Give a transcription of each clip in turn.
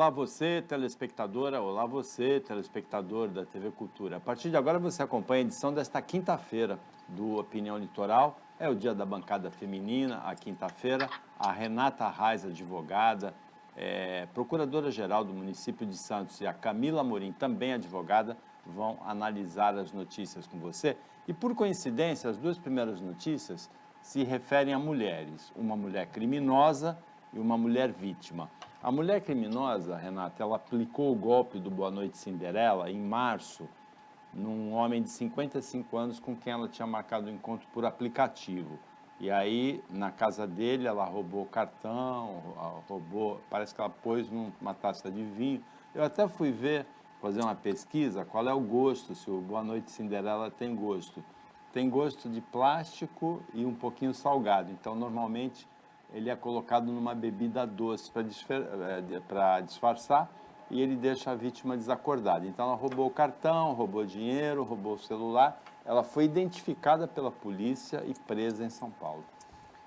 Olá você, telespectadora, olá você, telespectador da TV Cultura. A partir de agora você acompanha a edição desta quinta-feira do Opinião Litoral. É o dia da bancada feminina, a quinta-feira. A Renata Reis, advogada, procuradora-geral do município de Santos, e a Camila Amorim, também advogada, vão analisar as notícias com você. E por coincidência, as duas primeiras notícias se referem a mulheres. Uma mulher criminosa e uma mulher vítima. A mulher criminosa, Renata, ela aplicou o golpe do Boa Noite Cinderela em março, num homem de 55 anos com quem ela tinha marcado o encontro por aplicativo. E aí, na casa dele, ela roubou o cartão, parece que ela pôs numa taça de vinho. Eu até fui fazer uma pesquisa, qual é o gosto, se o Boa Noite Cinderela tem gosto. Tem gosto de plástico e um pouquinho salgado, então, normalmente, ele é colocado numa bebida doce para disfarçar, e ele deixa a vítima desacordada. Então, ela roubou o cartão, roubou dinheiro, roubou o celular. Ela foi identificada pela polícia e presa em São Paulo.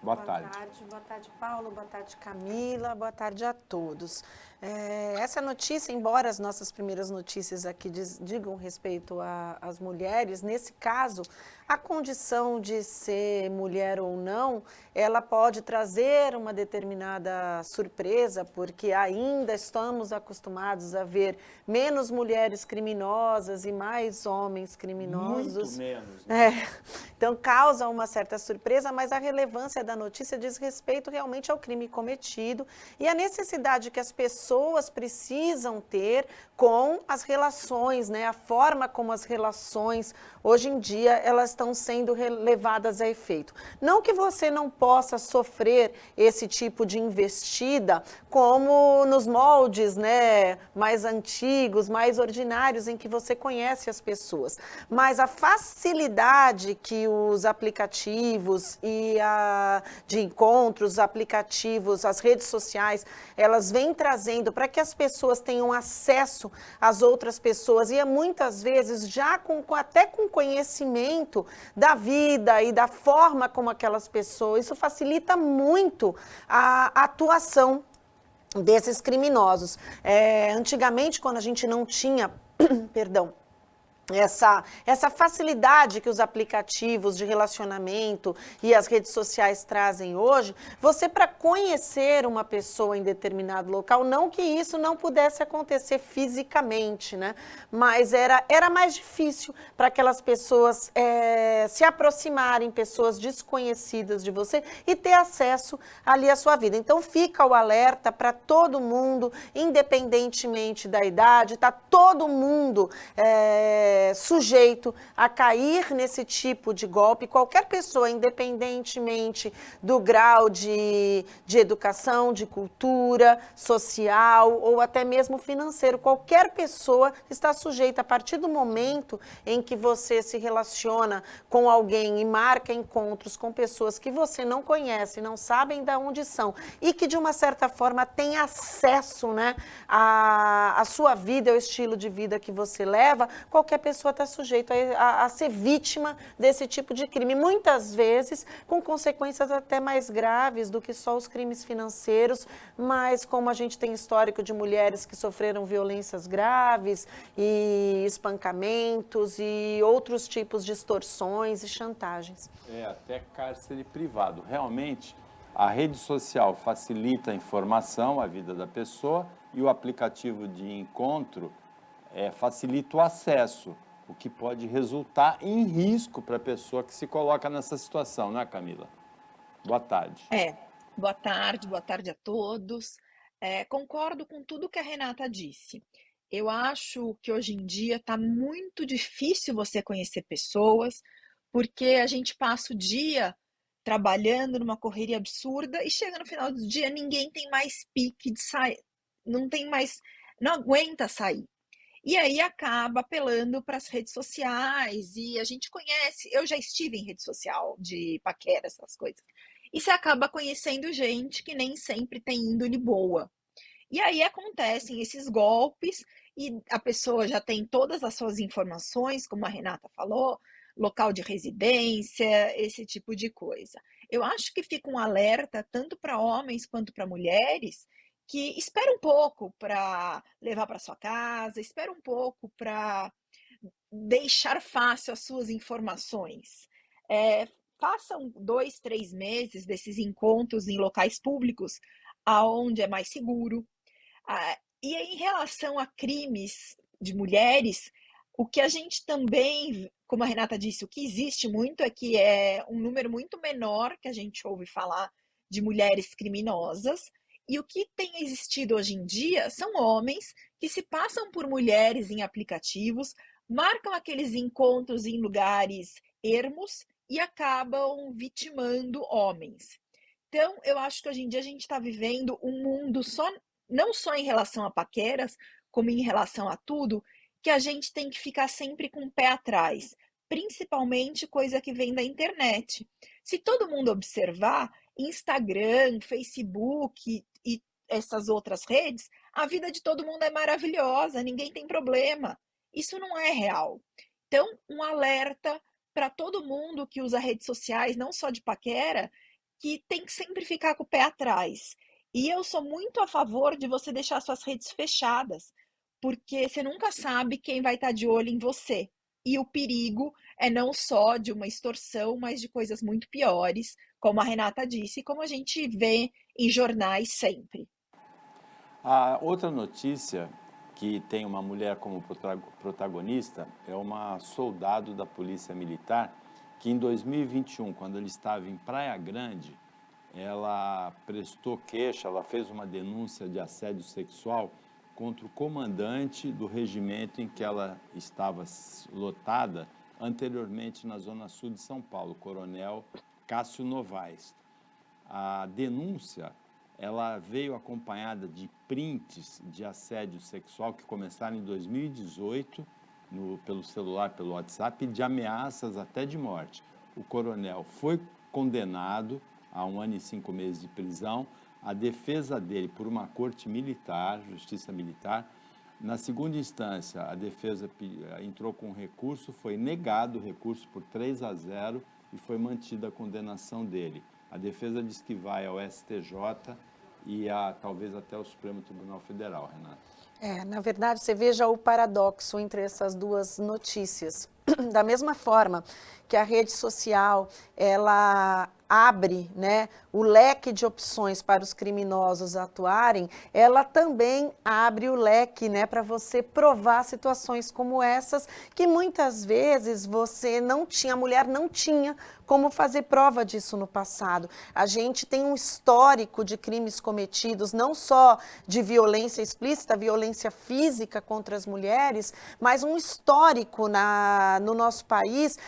Boa tarde. Boa tarde, Paulo, boa tarde, Camila, boa tarde a todos. Essa notícia, embora as nossas primeiras notícias aqui digam respeito às mulheres, nesse caso, a condição de ser mulher ou não, ela pode trazer uma determinada surpresa, porque ainda estamos acostumados a ver menos mulheres criminosas e mais homens criminosos. Muito menos, né? Então, causa uma certa surpresa, mas a relevância da notícia diz respeito realmente ao crime cometido e a necessidade que as pessoas precisam ter com as relações, né? A forma como as relações, hoje em dia, elas estão sendo levadas a efeito. Não que você não possa sofrer esse tipo de investida como nos moldes, né, mais antigos, mais ordinários, em que você conhece as pessoas. Mas a facilidade que os aplicativos de encontros, aplicativos, as redes sociais, elas vêm trazendo para que as pessoas tenham acesso às outras pessoas e muitas vezes já até com conhecimento da vida e da forma como aquelas pessoas, isso facilita muito a atuação desses criminosos. Antigamente, quando a gente não tinha, perdão, essa facilidade que os aplicativos de relacionamento e as redes sociais trazem hoje, você para conhecer uma pessoa em determinado local, não que isso não pudesse acontecer fisicamente, né? Mas era mais difícil para aquelas pessoas se aproximarem, pessoas desconhecidas de você e ter acesso ali à sua vida. Então fica o alerta para todo mundo, independentemente da idade, tá todo mundo sujeito a cair nesse tipo de golpe, qualquer pessoa, independentemente do grau de educação, de cultura, social ou até mesmo financeiro, qualquer pessoa está sujeita a partir do momento em que você se relaciona com alguém e marca encontros com pessoas que você não conhece, não sabem de onde são e que de uma certa forma tem acesso, né, à sua vida, ao estilo de vida que você leva, qualquer pessoa está sujeita a ser vítima desse tipo de crime, muitas vezes com consequências até mais graves do que só os crimes financeiros, mas como a gente tem histórico de mulheres que sofreram violências graves e espancamentos e outros tipos de extorsões e chantagens. Até cárcere privado. Realmente, a rede social facilita a informação, a vida da pessoa, e o aplicativo de encontro facilita o acesso, o que pode resultar em risco para a pessoa que se coloca nessa situação, né, Camila? Boa tarde. Boa tarde a todos. Concordo com tudo que a Renata disse. Eu acho que hoje em dia está muito difícil você conhecer pessoas, porque a gente passa o dia trabalhando numa correria absurda e chega no final do dia, ninguém tem mais pique de sair, não aguenta sair. E aí acaba apelando para as redes sociais e a gente conhece, eu já estive em rede social de paquera, essas coisas, e você acaba conhecendo gente que nem sempre tem índole boa. E aí acontecem esses golpes e a pessoa já tem todas as suas informações, como a Renata falou, local de residência, esse tipo de coisa. Eu acho que fica um alerta tanto para homens quanto para mulheres que espera um pouco para levar para sua casa, espera um pouco para deixar fácil as suas informações. Façam 2, 3 meses desses encontros em locais públicos, aonde é mais seguro. E em relação a crimes de mulheres, o que a gente também, como a Renata disse, o que existe muito é que é um número muito menor que a gente ouve falar de mulheres criminosas, e o que tem existido hoje em dia são homens que se passam por mulheres em aplicativos, marcam aqueles encontros em lugares ermos e acabam vitimando homens. Então, eu acho que hoje em dia a gente está vivendo um mundo não só em relação a paqueras, como em relação a tudo, que a gente tem que ficar sempre com o pé atrás, principalmente coisa que vem da internet. Se todo mundo observar, Instagram, Facebook e essas outras redes, a vida de todo mundo é maravilhosa, ninguém tem problema. Isso não é real. Então, um alerta para todo mundo que usa redes sociais, não só de paquera, que tem que sempre ficar com o pé atrás. E eu sou muito a favor de você deixar suas redes fechadas, porque você nunca sabe quem vai estar de olho em você. E o perigo é não só de uma extorsão, mas de coisas muito piores, como a Renata disse, como a gente vê em jornais sempre. A outra notícia que tem uma mulher como protagonista é uma soldado da Polícia Militar que em 2021, quando ele estava em Praia Grande, ela prestou queixa, ela fez uma denúncia de assédio sexual contra o comandante do regimento em que ela estava lotada anteriormente na Zona Sul de São Paulo, Coronel Cássio Novaes. A denúncia, ela veio acompanhada de prints de assédio sexual que começaram em 2018, pelo celular, pelo WhatsApp, e de ameaças até de morte. O coronel foi condenado a 1 ano e 5 meses de prisão. A defesa dele por uma corte militar, justiça militar. Na segunda instância, a defesa entrou com recurso, foi negado o recurso por 3-0 e foi mantida a condenação dele. A defesa diz que vai ao STJ e talvez até o Supremo Tribunal Federal, Renata. Na verdade, você veja o paradoxo entre essas duas notícias. Da mesma forma que a rede social, ela abre, né, o leque de opções para os criminosos atuarem, ela também abre o leque, né, para você provar situações como essas, que muitas vezes a mulher não tinha como fazer prova disso no passado. A gente tem um histórico de crimes cometidos, não só de violência explícita, violência física contra as mulheres, mas um histórico no nosso país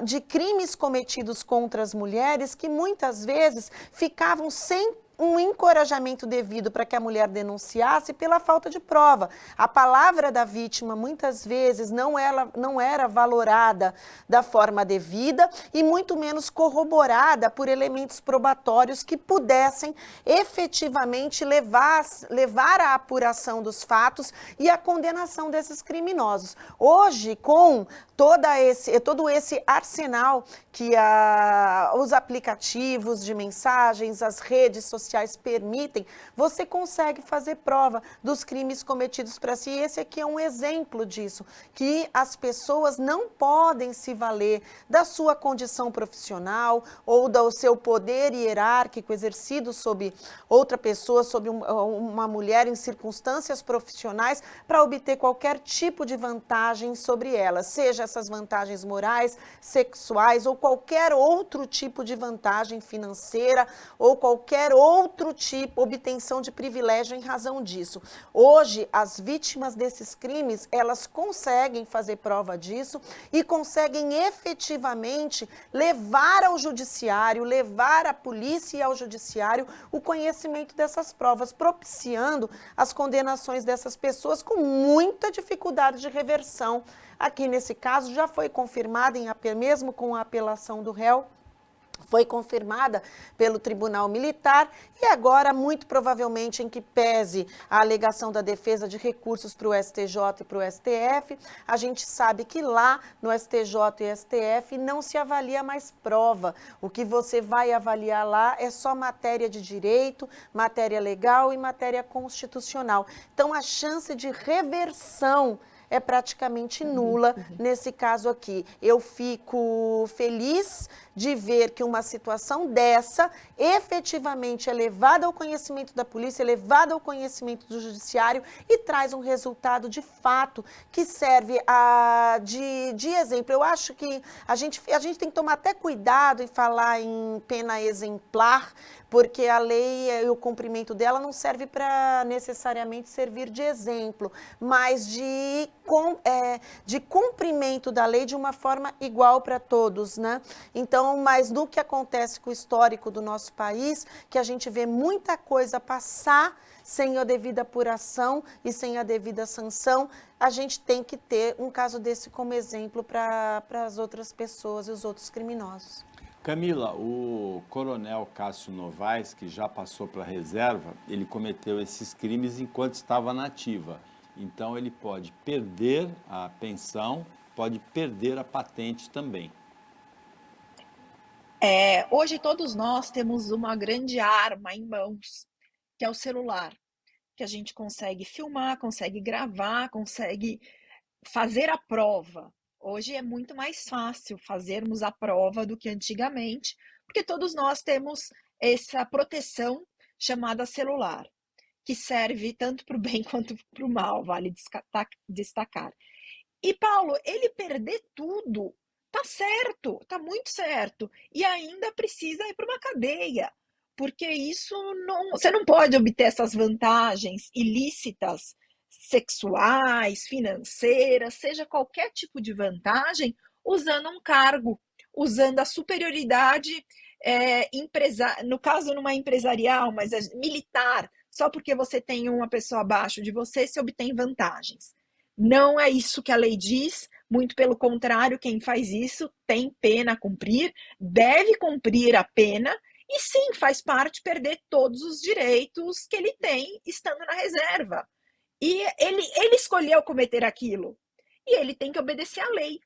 de crimes cometidos contra as mulheres que muitas vezes ficavam sem um encorajamento devido para que a mulher denunciasse pela falta de prova. A palavra da vítima, muitas vezes, não era valorada da forma devida e muito menos corroborada por elementos probatórios que pudessem efetivamente levar à apuração dos fatos e à condenação desses criminosos. Hoje, com todo esse arsenal que os aplicativos de mensagens, as redes sociais permitem, você consegue fazer prova dos crimes cometidos para si. Esse aqui é um exemplo disso, que as pessoas não podem se valer da sua condição profissional ou do seu poder hierárquico exercido sobre outra pessoa, sobre uma mulher em circunstâncias profissionais para obter qualquer tipo de vantagem sobre ela, seja essas vantagens morais, sexuais ou qualquer outro tipo de vantagem financeira ou qualquer outro tipo, obtenção de privilégio em razão disso. Hoje, as vítimas desses crimes, elas conseguem fazer prova disso e conseguem efetivamente levar ao judiciário, levar à polícia e ao judiciário o conhecimento dessas provas, propiciando as condenações dessas pessoas com muita dificuldade de reversão. Aqui nesse caso já foi confirmada, mesmo com a apelação do réu, foi confirmada pelo Tribunal Militar e agora, muito provavelmente, em que pese a alegação da defesa de recursos para o STJ e para o STF, a gente sabe que lá no STJ e STF não se avalia mais prova. O que você vai avaliar lá é só matéria de direito, matéria legal e matéria constitucional. Então, a chance de reversão é praticamente nula nesse caso aqui. Eu fico feliz de ver que uma situação dessa efetivamente é levada ao conhecimento da polícia, é levada ao conhecimento do judiciário e traz um resultado de fato que serve de exemplo. Eu acho que a gente tem que tomar até cuidado em falar em pena exemplar, porque a lei e o cumprimento dela não serve para necessariamente servir de exemplo, mas de cumprimento da lei de uma forma igual para todos, né? Então, mas no que acontece com o histórico do nosso país, que a gente vê muita coisa passar sem a devida apuração e sem a devida sanção, a gente tem que ter um caso desse como exemplo para as outras pessoas e os outros criminosos. Camila, o coronel Cássio Novaes, que já passou para a reserva, ele cometeu esses crimes enquanto estava na ativa. Então, ele pode perder a pensão, pode perder a patente também. Hoje todos nós temos uma grande arma em mãos, que é o celular, que a gente consegue filmar, consegue gravar, consegue fazer a prova. Hoje é muito mais fácil fazermos a prova do que antigamente, porque todos nós temos essa proteção chamada celular, que serve tanto para o bem quanto para o mal, vale destacar. E Paulo, ele perder tudo, tá certo, tá muito certo, e ainda precisa ir para uma cadeia, porque isso não, você não pode obter essas vantagens ilícitas, sexuais, financeiras, seja qualquer tipo de vantagem, usando um cargo, usando a superioridade, no caso numa empresarial, mas militar, só porque você tem uma pessoa abaixo de você, se obtém vantagens. Não é isso que a lei diz, muito pelo contrário, quem faz isso tem pena a cumprir, deve cumprir a pena, e sim, faz parte perder todos os direitos que ele tem estando na reserva. E ele escolheu cometer aquilo, e ele tem que obedecer à lei.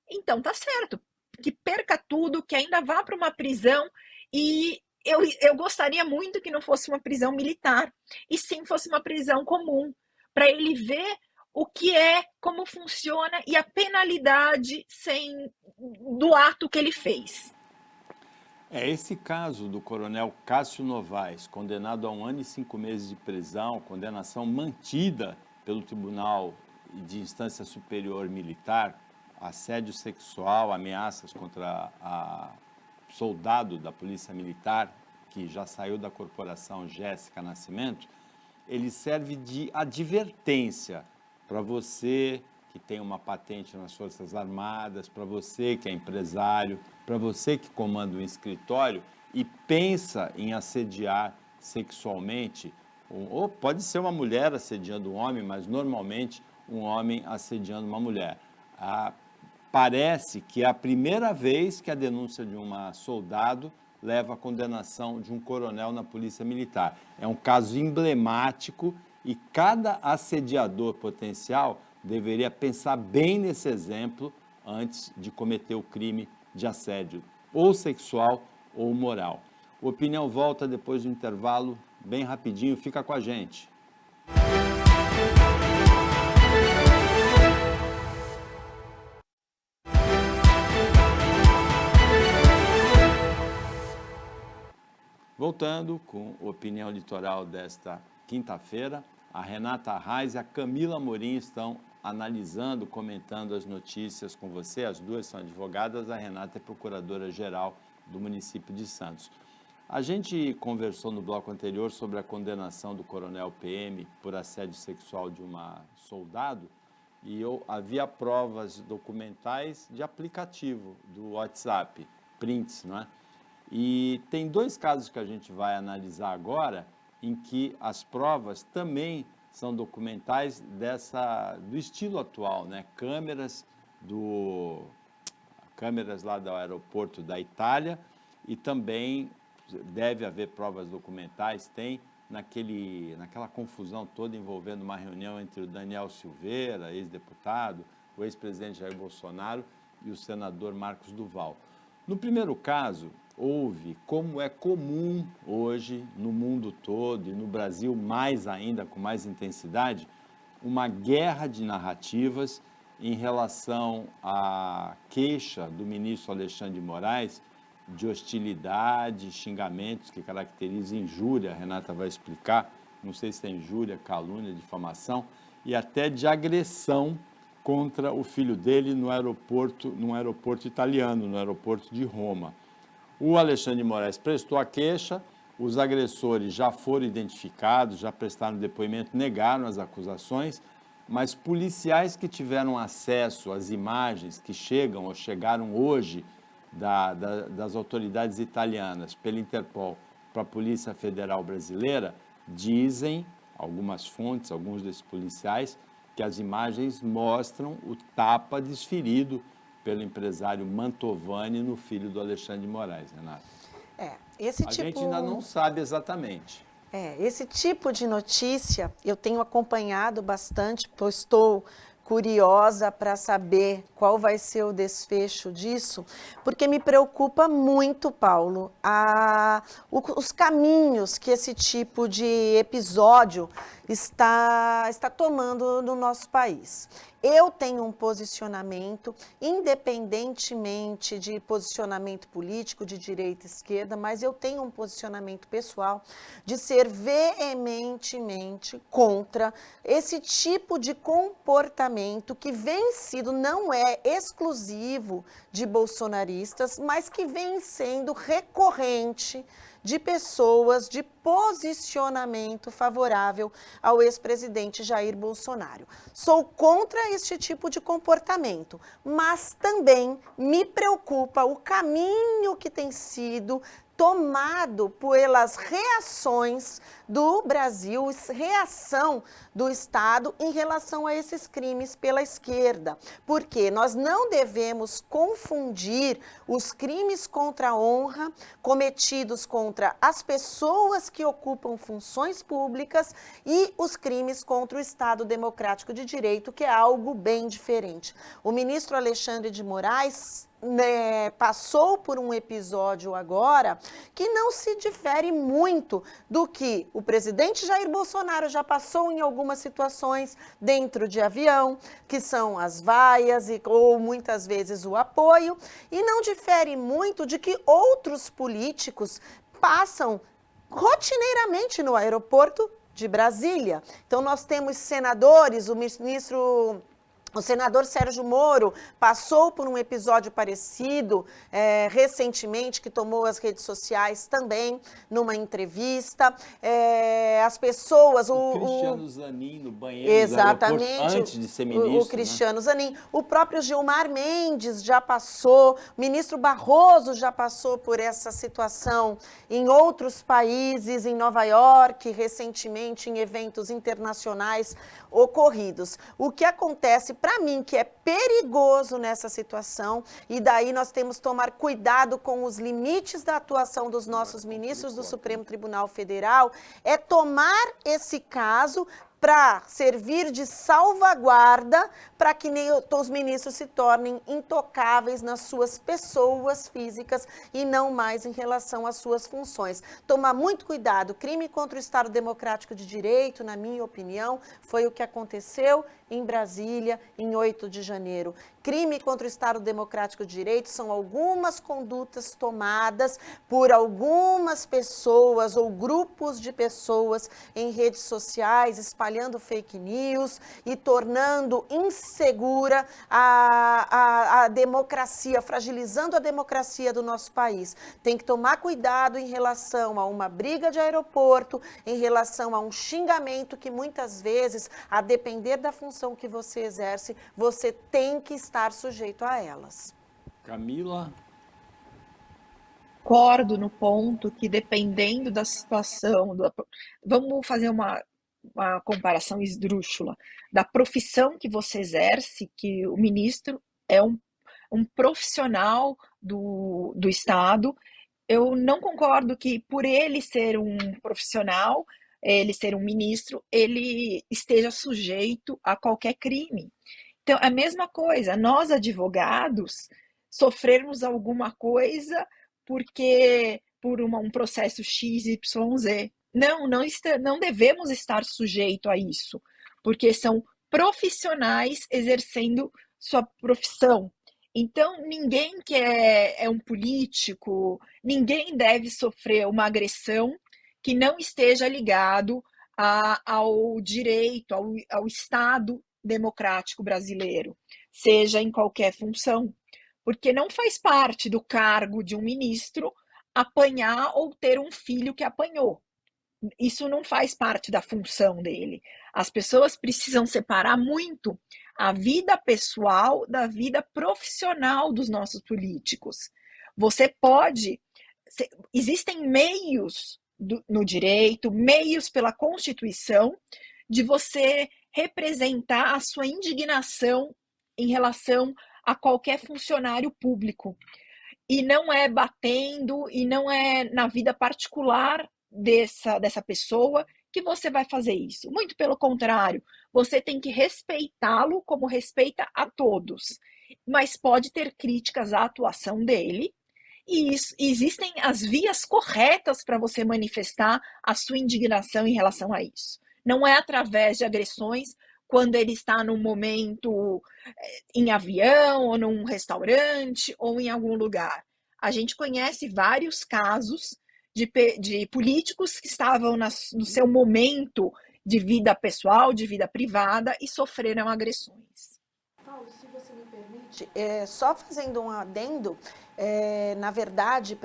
Então tá certo, que perca tudo, que ainda vá para uma prisão, e eu gostaria muito que não fosse uma prisão militar, e sim fosse uma prisão comum, para ele ver o que é, como funciona e a penalidade do ato que ele fez. Esse caso do coronel Cássio Novaes, condenado a 1 ano e 5 meses de prisão, condenação mantida pelo Tribunal de Instância Superior Militar, assédio sexual, ameaças contra a soldado da Polícia Militar, que já saiu da corporação Jéssica Nascimento, ele serve de advertência para você que tem uma patente nas Forças Armadas, para você que é empresário, para você que comanda um escritório e pensa em assediar sexualmente, ou pode ser uma mulher assediando um homem, mas normalmente um homem assediando uma mulher. Parece que é a primeira vez que a denúncia de uma soldado leva à condenação de um coronel na Polícia Militar. É um caso emblemático e cada assediador potencial deveria pensar bem nesse exemplo antes de cometer o crime de assédio, ou sexual ou moral. O Opinião volta depois do intervalo, bem rapidinho, fica com a gente. Voltando com a Opinião Litoral desta quinta-feira, a Renata Arraes e a Camila Amorim estão analisando, comentando as notícias com você. As duas são advogadas, a Renata é procuradora-geral do município de Santos. A gente conversou no bloco anterior sobre a condenação do coronel PM por assédio sexual de uma soldado e havia provas documentais de aplicativo do WhatsApp, prints, não é? E tem dois casos que a gente vai analisar agora em que as provas também são documentais do estilo atual, né? Câmeras lá do aeroporto da Itália e também deve haver provas documentais, tem naquela confusão toda envolvendo uma reunião entre o Daniel Silveira, ex-deputado, o ex-presidente Jair Bolsonaro e o senador Marcos Duval. No primeiro caso, houve, como é comum hoje no mundo todo e no Brasil mais ainda, com mais intensidade, uma guerra de narrativas em relação à queixa do ministro Alexandre de Moraes de hostilidade, xingamentos que caracterizam injúria, a Renata vai explicar, não sei se é injúria, calúnia, difamação, e até de agressão contra o filho dele num aeroporto italiano, no aeroporto de Roma. O Alexandre de Moraes prestou a queixa, os agressores já foram identificados, já prestaram depoimento, negaram as acusações, mas policiais que tiveram acesso às imagens que chegam ou chegaram hoje das autoridades italianas pela Interpol para a Polícia Federal Brasileira, dizem, algumas fontes, alguns desses policiais, que as imagens mostram o tapa desferido pelo empresário Mantovani no filho do Alexandre de Moraes, Renata. A gente ainda não sabe exatamente. Esse tipo de notícia eu tenho acompanhado bastante, pois estou curiosa para saber qual vai ser o desfecho disso, porque me preocupa muito, Paulo, os caminhos que esse tipo de episódio está tomando no nosso país. Eu tenho um posicionamento, independentemente de posicionamento político, de direita e esquerda, mas eu tenho um posicionamento pessoal de ser veementemente contra esse tipo de comportamento que vem sido, não é exclusivo de bolsonaristas, mas que vem sendo recorrente de pessoas de posicionamento favorável ao ex-presidente Jair Bolsonaro. Sou contra este tipo de comportamento, mas também me preocupa o caminho que tem sido tomado pelas reações do Brasil, reação do Estado em relação a esses crimes pela esquerda. Porque nós não devemos confundir os crimes contra a honra cometidos contra as pessoas que ocupam funções públicas e os crimes contra o Estado Democrático de Direito, que é algo bem diferente. O ministro Alexandre de Moraes passou por um episódio agora que não se difere muito do que o presidente Jair Bolsonaro já passou em algumas situações dentro de avião, que são as vaias ou muitas vezes o apoio, e não difere muito de que outros políticos passam rotineiramente no aeroporto de Brasília. Então nós temos senadores, o senador Sérgio Moro passou por um episódio parecido recentemente, que tomou as redes sociais também, numa entrevista. As pessoas... O Cristiano Zanin no banheiro exatamente, do aeroporto, antes de ser ministro. O Cristiano Zanin. O próprio Gilmar Mendes já passou, o ministro Barroso já passou por essa situação em outros países, em Nova York, recentemente, em eventos internacionais ocorridos. O que acontece, para mim, que é perigoso nessa situação, e daí nós temos que tomar cuidado com os limites da atuação dos nossos ministros do Supremo Tribunal Federal, é tomar esse caso para servir de salvaguarda para que os ministros se tornem intocáveis nas suas pessoas físicas e não mais em relação às suas funções. Tomar muito cuidado. Crime contra o Estado Democrático de Direito, na minha opinião, foi o que aconteceu em Brasília, em 8 de janeiro. Crime contra o Estado Democrático de Direito são algumas condutas tomadas por algumas pessoas ou grupos de pessoas em redes sociais, espalhando fake news e tornando insegura a democracia, fragilizando a democracia do nosso país. Tem que tomar cuidado em relação a uma briga de aeroporto, em relação a um xingamento que muitas vezes, a depender da função que você exerce, você tem que estar sujeito a elas. Camila? Concordo no ponto que, dependendo da situação, vamos fazer uma comparação esdrúxula, da profissão que você exerce, que o ministro é um profissional do Estado, Eu não concordo que, por ele ser um profissional, ele ser um ministro, ele esteja sujeito a qualquer crime. Então, é a mesma coisa, nós advogados sofrermos alguma coisa porque por um processo XYZ. Não devemos estar sujeito a isso, porque são profissionais exercendo sua profissão. Então, ninguém que é um político, ninguém deve sofrer uma agressão que não esteja ligado ao direito, ao Estado democrático brasileiro, seja em qualquer função, porque não faz parte do cargo de um ministro apanhar ou ter um filho que apanhou. Isso não faz parte da função dele. As pessoas precisam separar muito a vida pessoal da vida profissional dos nossos políticos. Você pode. Existem meios no direito, meios pela Constituição, de você representar a sua indignação em relação a qualquer funcionário público. E não é batendo, e não é na vida particular dessa pessoa que você vai fazer isso. Muito pelo contrário, você tem que respeitá-lo como respeita a todos. Mas pode ter críticas à atuação dele, e existem as vias corretas para você manifestar a sua indignação em relação a isso. Não é através de agressões quando ele está num momento em avião, ou num restaurante, ou em algum lugar. A gente conhece vários casos de políticos que estavam no seu momento de vida pessoal, de vida privada, e sofreram agressões. Paulo, se você me permite, só fazendo um adendo, na verdade,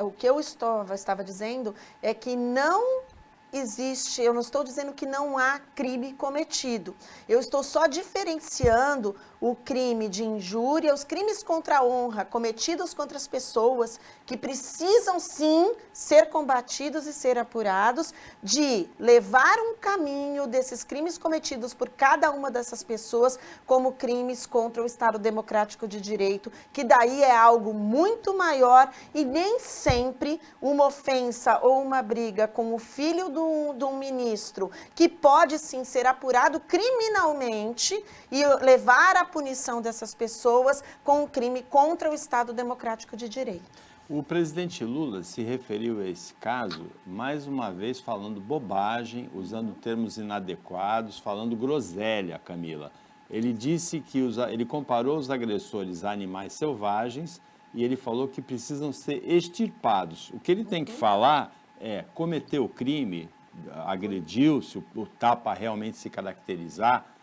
o que eu estava dizendo é que não existe, eu não estou dizendo que não há crime cometido, eu estou só diferenciando o crime de injúria, os crimes contra a honra cometidos contra as pessoas que precisam sim ser combatidos e ser apurados, de levar um caminho desses crimes cometidos por cada uma dessas pessoas como crimes contra o Estado Democrático de Direito, que daí é algo muito maior e nem sempre uma ofensa ou uma briga com o filho de um ministro, que pode sim ser apurado criminalmente e levar à punição dessas pessoas com um crime contra o Estado Democrático de Direito. O presidente Lula se referiu a esse caso, mais uma vez falando bobagem, usando termos inadequados, falando groselha, Camila. Ele disse que ele comparou os agressores a animais selvagens e ele falou que precisam ser extirpados. O que ele tem que falar é: cometeu o crime, agrediu, se o tapa realmente se caracterizar,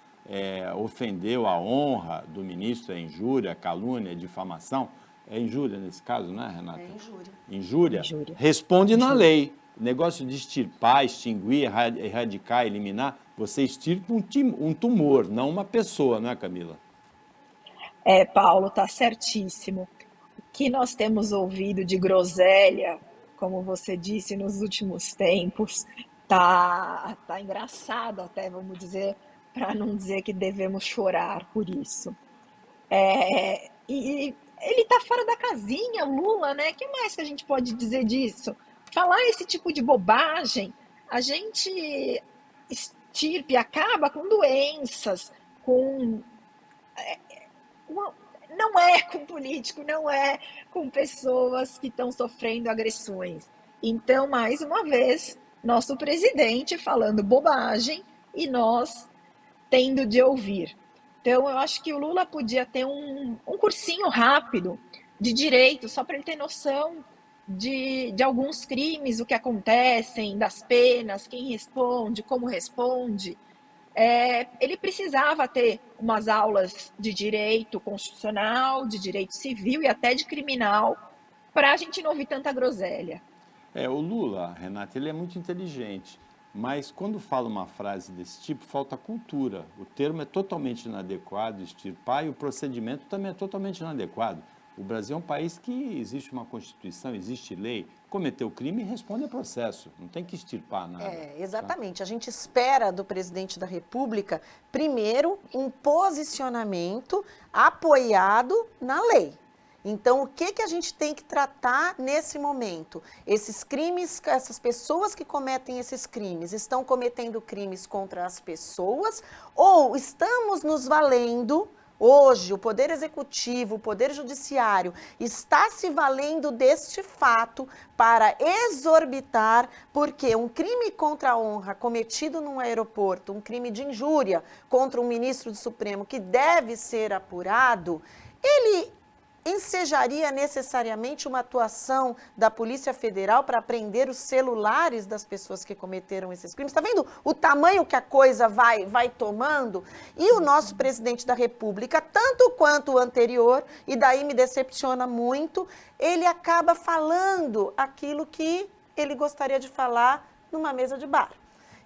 ofendeu a honra do ministro, é injúria, calúnia, difamação. É injúria nesse caso, né, Renata? É injúria. Injúria? Responde na lei. O negócio de extirpar, extinguir, erradicar, eliminar, você extirpa um tumor, não uma pessoa, não é, Camila? Paulo, tá certíssimo. O que nós temos ouvido de groselha, como você disse, nos últimos tempos, tá engraçado até, vamos dizer, para não dizer que devemos chorar por isso. E ele tá fora da casinha, Lula, né? O que mais que a gente pode dizer disso? Falar esse tipo de bobagem, a gente acaba com doenças, não é com político, não é com pessoas que estão sofrendo agressões. Então, mais uma vez, nosso presidente falando bobagem e nós tendo de ouvir. Então, eu acho que o Lula podia ter um cursinho rápido de direito, só para ele ter noção de alguns crimes, o que acontecem, das penas, quem responde, como responde. Ele precisava ter umas aulas de direito constitucional, de direito civil e até de criminal, para a gente não ouvir tanta groselha. O Lula, Renata, ele é muito inteligente. Mas quando fala uma frase desse tipo, falta cultura. O termo é totalmente inadequado, extirpar, e o procedimento também é totalmente inadequado. O Brasil é um país que existe uma Constituição, existe lei. Cometeu crime e responde a processo. Não tem que extirpar nada. Exatamente. A gente espera do presidente da República, primeiro, um posicionamento apoiado na lei. Então, o que a gente tem que tratar nesse momento? Esses crimes, essas pessoas que cometem esses crimes, estão cometendo crimes contra as pessoas ou estamos nos valendo, hoje, o Poder Executivo, o Poder Judiciário, está se valendo deste fato para exorbitar, porque um crime contra a honra cometido num aeroporto, um crime de injúria contra um ministro do Supremo que deve ser apurado, ele ensejaria necessariamente uma atuação da Polícia Federal para apreender os celulares das pessoas que cometeram esses crimes? Está vendo o tamanho que a coisa vai tomando? E o nosso presidente da República, tanto quanto o anterior, e daí me decepciona muito, ele acaba falando aquilo que ele gostaria de falar numa mesa de bar.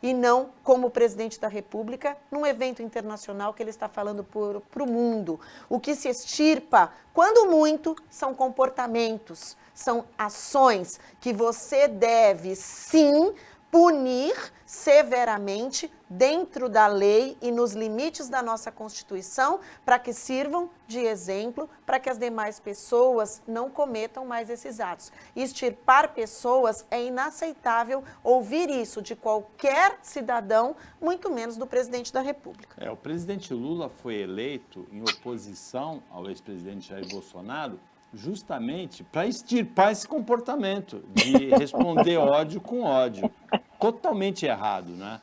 E não como presidente da República, num evento internacional que ele está falando para o mundo. O que se extirpa, quando muito, são comportamentos, são ações que você deve, sim, punir severamente dentro da lei e nos limites da nossa Constituição, para que sirvam de exemplo, para que as demais pessoas não cometam mais esses atos. Extirpar pessoas é inaceitável ouvir isso de qualquer cidadão, muito menos do presidente da República. O presidente Lula foi eleito em oposição ao ex-presidente Jair Bolsonaro justamente para extirpar esse comportamento de responder ódio com ódio. Totalmente errado, né?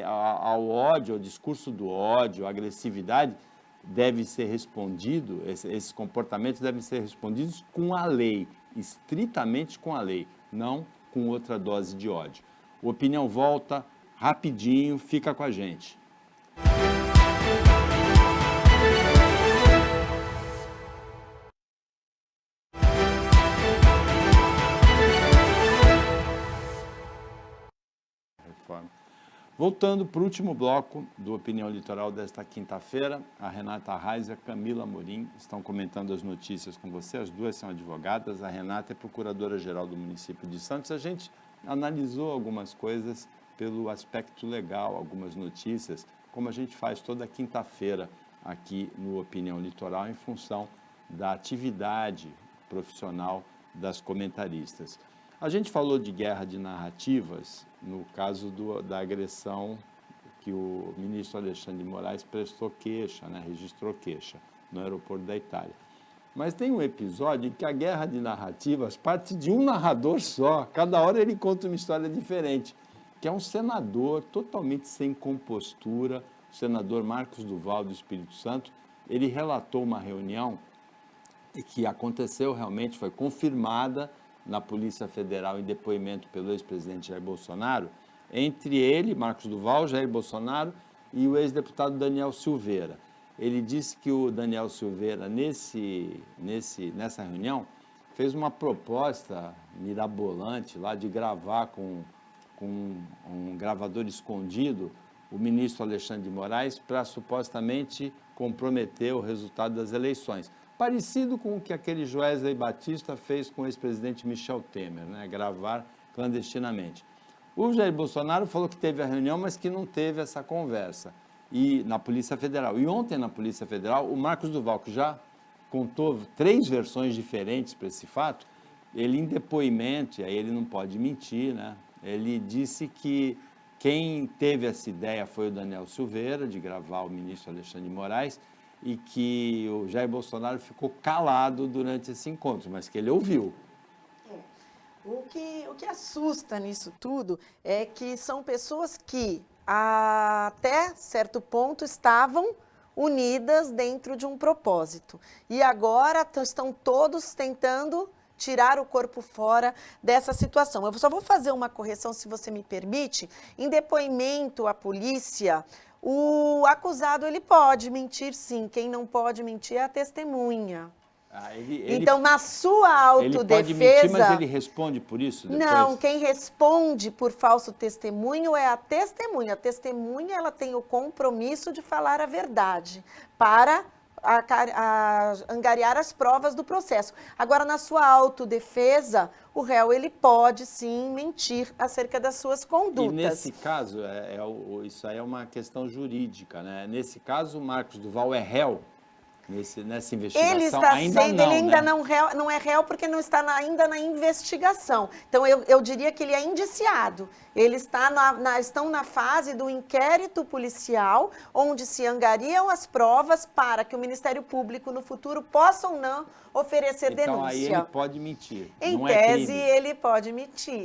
Ao ódio, ao discurso do ódio, a agressividade deve ser respondido, esses comportamentos devem ser respondidos com a lei, estritamente com a lei, não com outra dose de ódio. O Opinião volta rapidinho, fica com a gente. Voltando para o último bloco do Opinião Litoral desta quinta-feira, a Renata Reis e a Camila Amorim estão comentando as notícias com você. As duas são advogadas, a Renata é procuradora-geral do município de Santos. A gente analisou algumas coisas pelo aspecto legal, algumas notícias, como a gente faz toda quinta-feira aqui no Opinião Litoral, em função da atividade profissional das comentaristas. A gente falou de guerra de narrativas no caso da agressão que o ministro Alexandre de Moraes prestou queixa, né, registrou queixa no aeroporto da Itália. Mas tem um episódio em que a guerra de narrativas parte de um narrador só, cada hora ele conta uma história diferente, que é um senador totalmente sem compostura, o senador Marcos Duval do Espírito Santo. Ele relatou uma reunião que aconteceu realmente, foi confirmada na Polícia Federal em depoimento pelo ex-presidente Jair Bolsonaro, entre ele, Marcos Duval, Jair Bolsonaro e o ex-deputado Daniel Silveira. Ele disse que o Daniel Silveira, nessa reunião, fez uma proposta mirabolante lá de gravar com um gravador escondido o ministro Alexandre de Moraes para supostamente comprometer o resultado das eleições. Parecido com o que aquele Joesley Batista fez com o ex-presidente Michel Temer, né? Gravar clandestinamente. O Jair Bolsonaro falou que teve a reunião, mas que não teve essa conversa na Polícia Federal. E ontem, na Polícia Federal, o Marcos Duval, que já contou 3 versões diferentes para esse fato, ele em depoimento, e aí ele não pode mentir, né? Ele disse que quem teve essa ideia foi o Daniel Silveira, de gravar o ministro Alexandre de Moraes, e que o Jair Bolsonaro ficou calado durante esse encontro, mas que ele ouviu. O que assusta nisso tudo é que são pessoas que, até certo ponto, estavam unidas dentro de um propósito. E agora estão todos tentando tirar o corpo fora dessa situação. Eu só vou fazer uma correção, se você me permite. Em depoimento à polícia, o acusado ele pode mentir, sim. Quem não pode mentir é a testemunha. Então, na sua autodefesa... Ele pode mentir, mas ele responde por isso depois? Não, quem responde por falso testemunho é a testemunha. A testemunha ela tem o compromisso de falar a verdade para angariar as provas do processo. Agora, na sua autodefesa, o réu ele pode, sim, mentir acerca das suas condutas. E nesse caso, isso aí é uma questão jurídica, né? Nesse caso, o Marcos Duval é réu? nessa Ele investigação? está Ainda sendo, não, ele ainda né? não é réu porque não está ainda na investigação. Então, eu diria que ele é indiciado. Ele está estão na fase do inquérito policial, onde se angariam as provas para que o Ministério Público, no futuro, possa ou não oferecer Então, denúncia. aí ele pode mentir, Em não é tese, crime.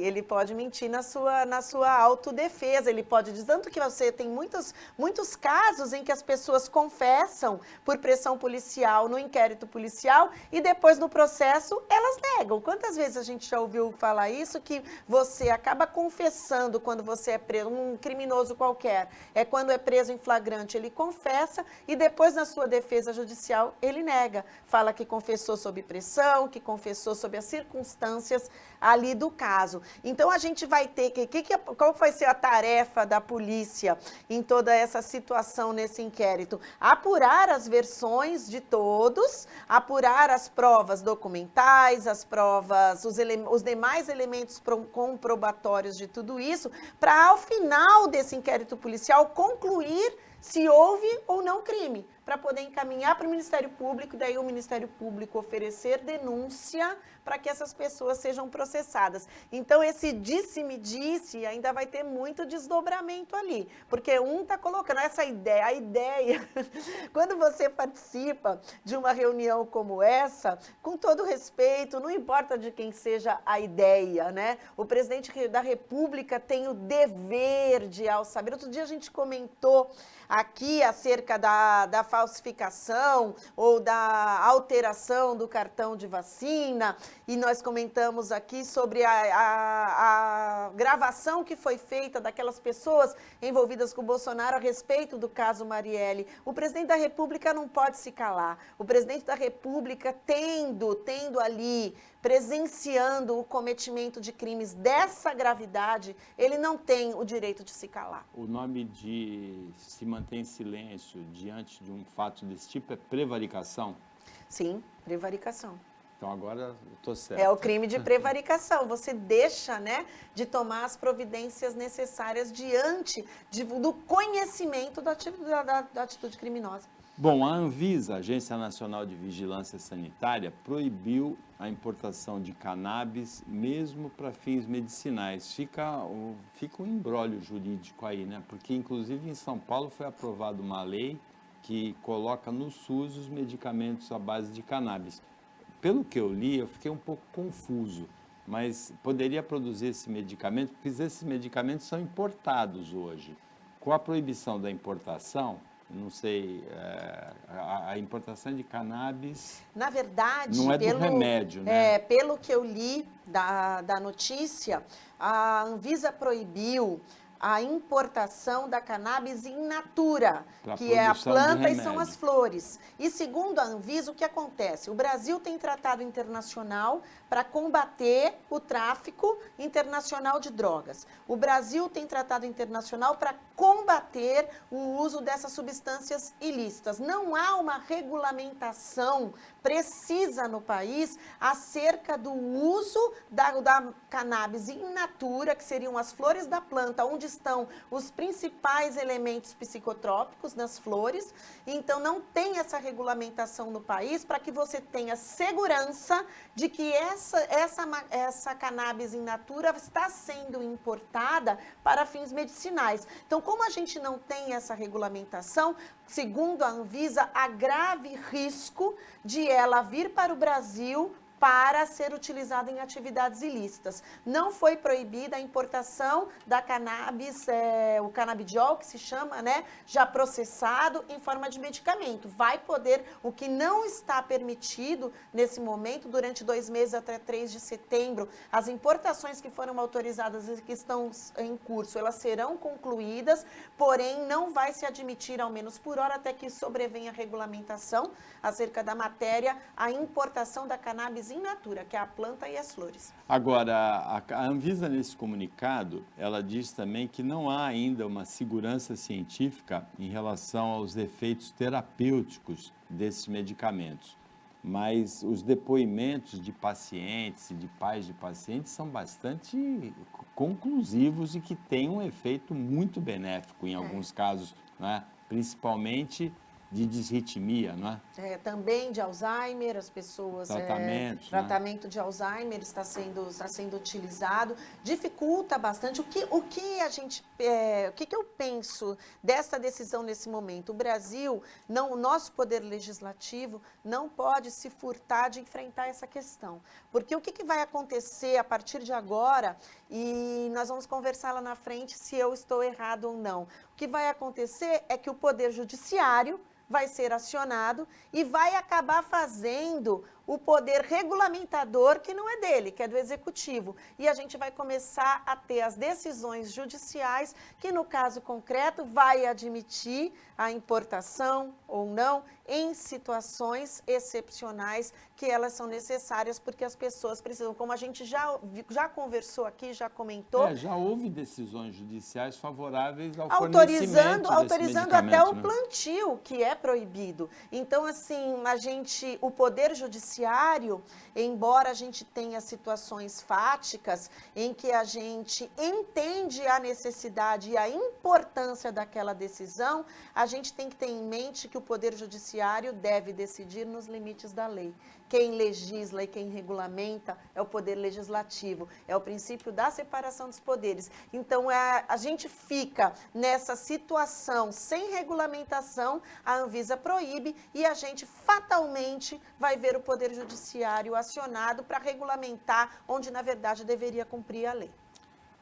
ele pode mentir na sua autodefesa, ele pode dizer, tanto que você tem muitos casos em que as pessoas confessam por pressão policial no inquérito policial e depois no processo elas negam. Quantas vezes a gente já ouviu falar isso, que você acaba confessando quando você é preso, um criminoso qualquer, é quando é preso em flagrante, ele confessa e depois na sua defesa judicial ele nega, fala que confessou sob pressão, que confessou sob as circunstâncias ali do caso. Então, a gente vai ter qual vai ser a tarefa da polícia em toda essa situação nesse inquérito? Apurar as versões de todos, apurar as provas documentais, as provas, os demais elementos comprobatórios de tudo isso, para, ao final desse inquérito policial, concluir se houve ou não crime, para poder encaminhar para o Ministério Público, e daí o Ministério Público oferecer denúncia para que essas pessoas sejam processadas. Então, esse disse-me-disse ainda vai ter muito desdobramento ali, porque um está colocando essa ideia, a ideia, quando você participa de uma reunião como essa, com todo respeito, não importa de quem seja a ideia, né? O presidente da República tem o dever de saber. Outro dia a gente comentou aqui acerca da falsificação ou da alteração do cartão de vacina, e nós comentamos aqui sobre a gravação que foi feita daquelas pessoas envolvidas com o Bolsonaro a respeito do caso Marielle. O presidente da República não pode se calar. O presidente da República tendo ali, presenciando o cometimento de crimes dessa gravidade, ele não tem o direito de se calar. O nome de se manter em silêncio diante de um fato desse tipo é prevaricação? Sim, prevaricação. Então agora eu estou certo. É o crime de prevaricação. Você deixa, né, de tomar as providências necessárias diante do conhecimento da atitude criminosa. Bom, a Anvisa, Agência Nacional de Vigilância Sanitária, proibiu a importação de cannabis mesmo para fins medicinais. Fica um imbróglio jurídico aí, né? Porque, inclusive, em São Paulo foi aprovada uma lei que coloca no SUS os medicamentos à base de cannabis. Pelo que eu li, eu fiquei um pouco confuso, mas poderia produzir esse medicamento, porque esses medicamentos são importados hoje. Com a proibição da importação, não sei, a importação de cannabis, na verdade, não é do remédio, né? Pelo que eu li da notícia, a Anvisa proibiu a importação da cannabis in natura, que é a planta e são as flores. E segundo a Anvisa, o que acontece? O Brasil tem tratado internacional para combater o tráfico internacional de drogas. O Brasil tem tratado internacional para combater o uso dessas substâncias ilícitas. Não há uma regulamentação precisa no país acerca do uso da cannabis in natura, que seriam as flores da planta, onde estão os principais elementos psicotrópicos nas flores. Então, não tem essa regulamentação no país para que você tenha segurança de que essa cannabis in natura está sendo importada para fins medicinais. Então, como a gente não tem essa regulamentação, segundo a Anvisa, há grave risco de ela vir para o Brasil para ser utilizada em atividades ilícitas. Não foi proibida a importação da cannabis, o canabidiol, que se chama, né, já processado em forma de medicamento. Vai poder, o que não está permitido nesse momento, durante 2 meses até 3 de setembro, as importações que foram autorizadas e que estão em curso, elas serão concluídas, porém não vai se admitir, ao menos por hora, até que sobrevenha a regulamentação acerca da matéria, a importação da cannabis in natura, que é a planta e as flores. Agora, a Anvisa, nesse comunicado, ela diz também que não há ainda uma segurança científica em relação aos efeitos terapêuticos desses medicamentos. Mas os depoimentos de pacientes e de pais de pacientes são bastante conclusivos e que têm um efeito muito benéfico em alguns casos, né? Principalmente de disritmia, não é? Também de Alzheimer, as pessoas... Tratamento de Alzheimer está sendo utilizado, dificulta bastante. O que eu penso desta decisão nesse momento? O Brasil, o nosso poder legislativo não pode se furtar de enfrentar essa questão. Porque o que vai acontecer a partir de agora, e nós vamos conversar lá na frente se eu estou errado ou não. O que vai acontecer é que o poder judiciário vai ser acionado e vai acabar fazendo o poder regulamentador, que não é dele, que é do executivo. E a gente vai começar a ter as decisões judiciais, que no caso concreto vai admitir a importação ou não em situações excepcionais que elas são necessárias, porque as pessoas precisam, como a gente já conversou aqui, já comentou. Já houve decisões judiciais favoráveis ao fornecimento autorizando até o plantio, que é proibido. Então, assim, o poder judiciário, embora a gente tenha situações fáticas em que a gente entende a necessidade e a importância daquela decisão, a gente tem que ter em mente que o poder judiciário deve decidir nos limites da lei. Quem legisla e quem regulamenta é o poder legislativo, é o princípio da separação dos poderes. Então, a gente fica nessa situação sem regulamentação, a Anvisa proíbe e a gente fatalmente vai ver o poder judiciário acionado para regulamentar onde, na verdade, deveria cumprir a lei.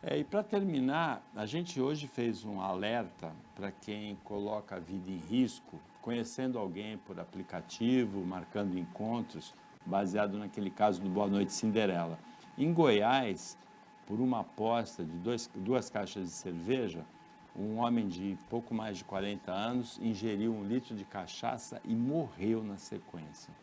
E para terminar, a gente hoje fez um alerta para quem coloca a vida em risco, conhecendo alguém por aplicativo, marcando encontros, baseado naquele caso do Boa Noite Cinderela. Em Goiás, por uma aposta de duas caixas de cerveja, um homem de pouco mais de 40 anos ingeriu 1 litro de cachaça e morreu na sequência.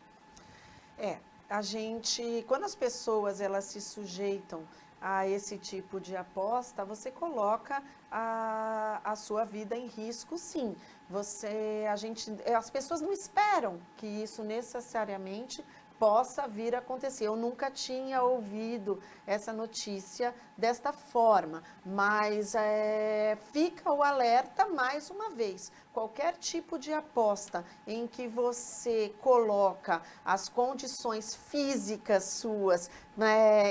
Quando as pessoas elas se sujeitam a esse tipo de aposta, você coloca a sua vida em risco, sim. As pessoas não esperam que isso necessariamente possa vir a acontecer. Eu nunca tinha ouvido essa notícia desta forma, mas fica o alerta mais uma vez. Qualquer tipo de aposta em que você coloca as condições físicas suas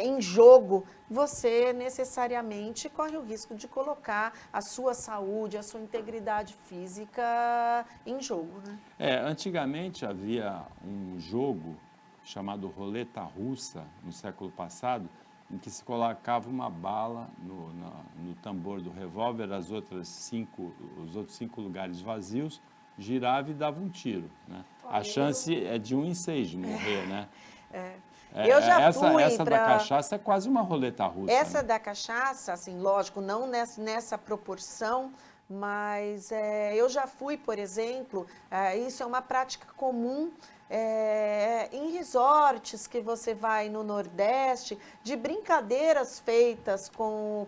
em jogo, você necessariamente corre o risco de colocar a sua saúde, a sua integridade física em jogo, né? Antigamente havia um jogo chamado roleta russa, no século passado, em que se colocava uma bala no tambor do revólver, os outros 5 lugares vazios, girava e dava um tiro, né? A chance é de 1 em 6 de morrer, né? Eu já fui essa da cachaça é quase uma roleta russa. Essa da cachaça, assim, lógico, não nessa proporção, mas eu já fui, por exemplo, isso é uma prática comum em resorts que você vai no Nordeste, de brincadeiras feitas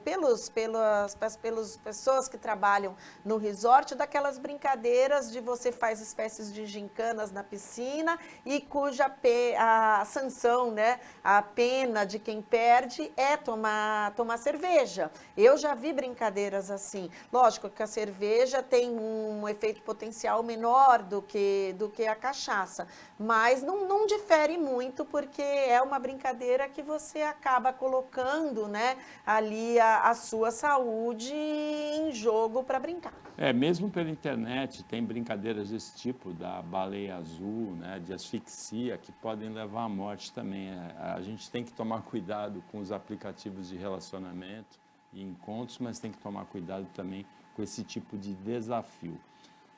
pelas pessoas que trabalham no resort, daquelas brincadeiras de você faz espécies de gincanas na piscina e cuja a sanção, né, a pena de quem perde é tomar cerveja. Eu já vi brincadeiras assim. Lógico que a cerveja tem um efeito potencial menor do que a cachaça, mas não difere muito, porque é uma brincadeira que você acaba colocando, né, ali a sua saúde em jogo para brincar. Mesmo pela internet, tem brincadeiras desse tipo, da baleia azul, né, de asfixia, que podem levar à morte também. A gente tem que tomar cuidado com os aplicativos de relacionamento e encontros, mas tem que tomar cuidado também com esse tipo de desafio.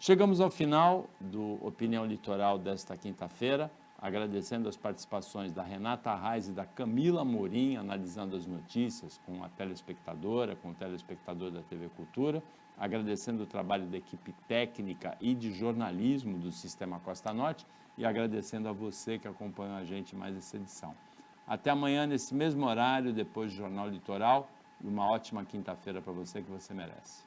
Chegamos ao final do Opinião Litoral desta quinta-feira, agradecendo as participações da Renata Arraes e da Camila Morim, analisando as notícias com a telespectadora, com o telespectador da TV Cultura, agradecendo o trabalho da equipe técnica e de jornalismo do Sistema Costa Norte e agradecendo a você que acompanhou a gente em mais essa edição. Até amanhã, nesse mesmo horário, depois do Jornal Litoral, e uma ótima quinta-feira para você que você merece.